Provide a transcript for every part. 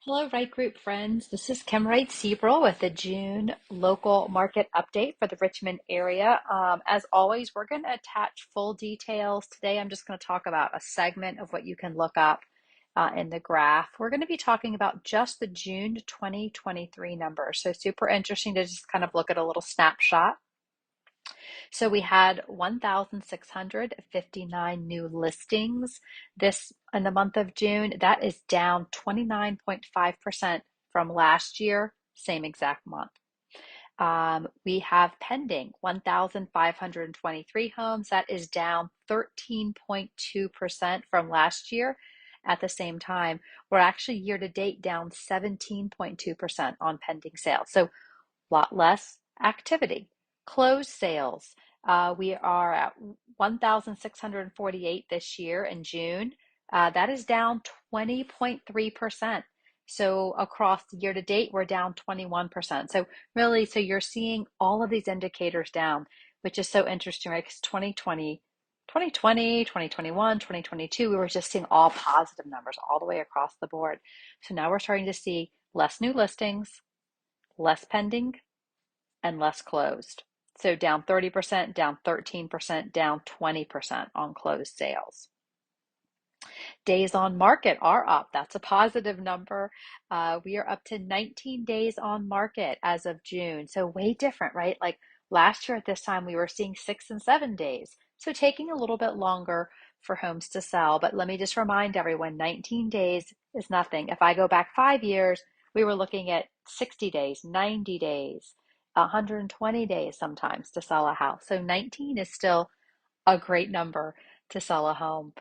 Hello, Right Group friends. This is Kim Wright Sebrel with the June local market update for the Richmond area. As always, we're going to attach full details. Today, I'm just going to talk about a segment of what you can look up in the graph. We're going to be talking about just the June 2023 numbers. So super interesting to just kind of look at a little snapshot. So we had 1,659 new listings this in the month of June. That is down 29.5% from last year, same exact month. We have pending 1,523 homes. That is down 13.2% from last year. At the same time, we're actually year to date down 17.2% on pending sales. So lot less activity. Closed sales. We are at 1,648 this year in June. That is down 20.3%. So across the year to date, we're down 21%. So really, so you're seeing all of these indicators down, which is so interesting, right? Because 2020, 2021, 2022, we were just seeing all positive numbers all the way across the board. So now we're starting to see less new listings, less pending, and less closed. So down 30%, down 13%, down 20% on closed sales. Days on market are up. That's a positive number. We are up to 19 days on market as of June. So way different, right? Like last year at this time, we were seeing 6 and 7 days. So taking a little bit longer for homes to sell. But let me just remind everyone, 19 days is nothing. If I go back 5 years, we were looking at 60 days, 90 days, 120 days sometimes to sell a house. So 19 is still a great number to sell a home.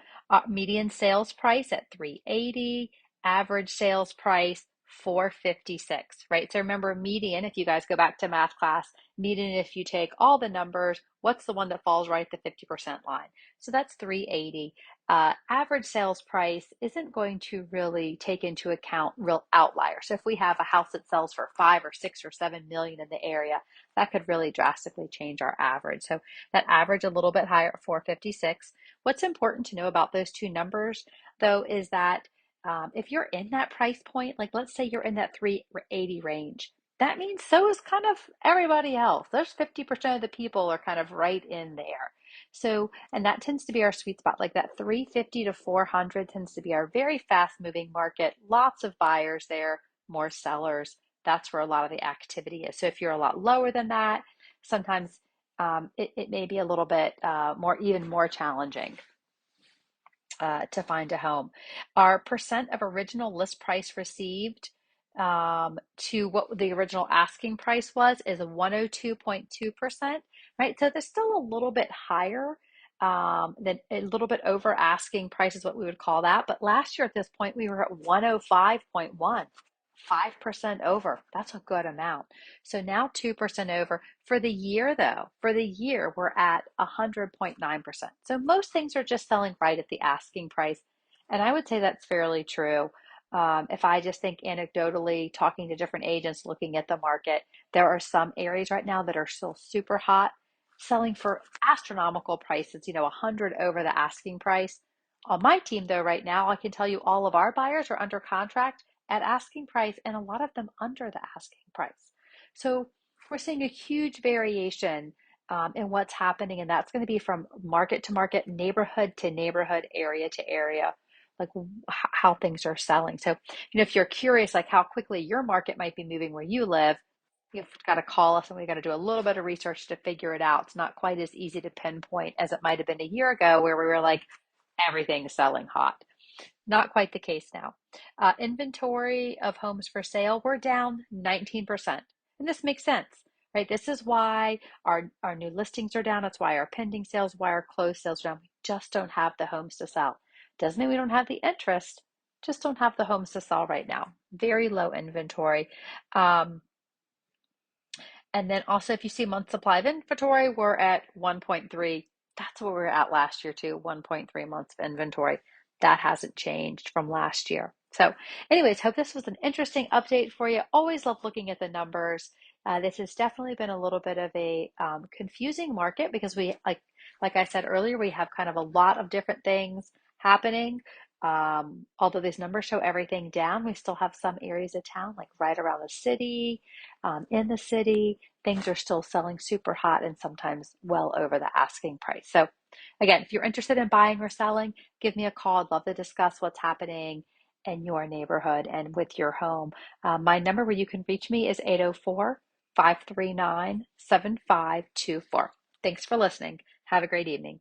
Median sales price at 380, average sales price 456, right? So remember median, if you guys go back to math class, median, if you take all the numbers, what's the one that falls right at the 50% line? So that's 380. Average sales price isn't going to really take into account real outliers. So if we have a house that sells for 5 or 6 or 7 million in the area, that could really drastically change our average. So that average a little bit higher at 456. What's important to know about those two numbers, though, is that if you're in that price point, like let's say you're in that 380 range, that means so is kind of everybody else. There's 50% of the people are kind of right in there. So, and that tends to be our sweet spot, like that 350 to 400 tends to be our very fast moving market. Lots of buyers there, more sellers. That's where a lot of the activity is. So if you're a lot lower than that, sometimes it may be a little bit even more challenging to find a home. Our percent of original list price received to what the original asking price was is 102.2%, right? So there's still a little bit higher than a little bit over asking price is what we would call that. But last year at this point, we were at 105.1. 5% over. That's a good amount. So now 2% over. For the year, though, for the year, we're at 100.9%. So most things are just selling right at the asking price. And I would say that's fairly true. If I just think anecdotally, talking to different agents, looking at the market, there are some areas right now that are still super hot, selling for astronomical prices, 100 over the asking price. On my team, though, right now, I can tell you all of our buyers are under contract at asking price and a lot of them under the asking price. So we're seeing a huge variation in what's happening, and that's going to be from market to market, neighborhood to neighborhood, area to area, like how things are selling. So, if you're curious, like how quickly your market might be moving where you live, you've got to call us and we got to do a little bit of research to figure it out. It's not quite as easy to pinpoint as it might have been a year ago where we were like, everything's selling hot. Not quite the case now. Inventory of homes for sale, we're down 19%. And this makes sense, right? This is why our new listings are down. That's why our pending sales, why our closed sales are down. We just don't have the homes to sell. Doesn't mean we don't have the interest, just don't have the homes to sell right now. Very low inventory. And then also, if you see month supply of inventory, we're at 1.3. That's what we were at last year too, 1.3 months of inventory. That hasn't changed from last year. So anyways, hope this was an interesting update for you. Always love looking at the numbers. This has definitely been a little bit of a confusing market because we, like I said earlier, we have kind of a lot of different things happening. Although these numbers show everything down, we still have some areas of town, like right around the city, in the city, things are still selling super hot and sometimes well over the asking price. So, again, if you're interested in buying or selling, give me a call. I'd love to discuss what's happening in your neighborhood and with your home. My number where you can reach me is 804 539 7524. Thanks for listening. Have a great evening.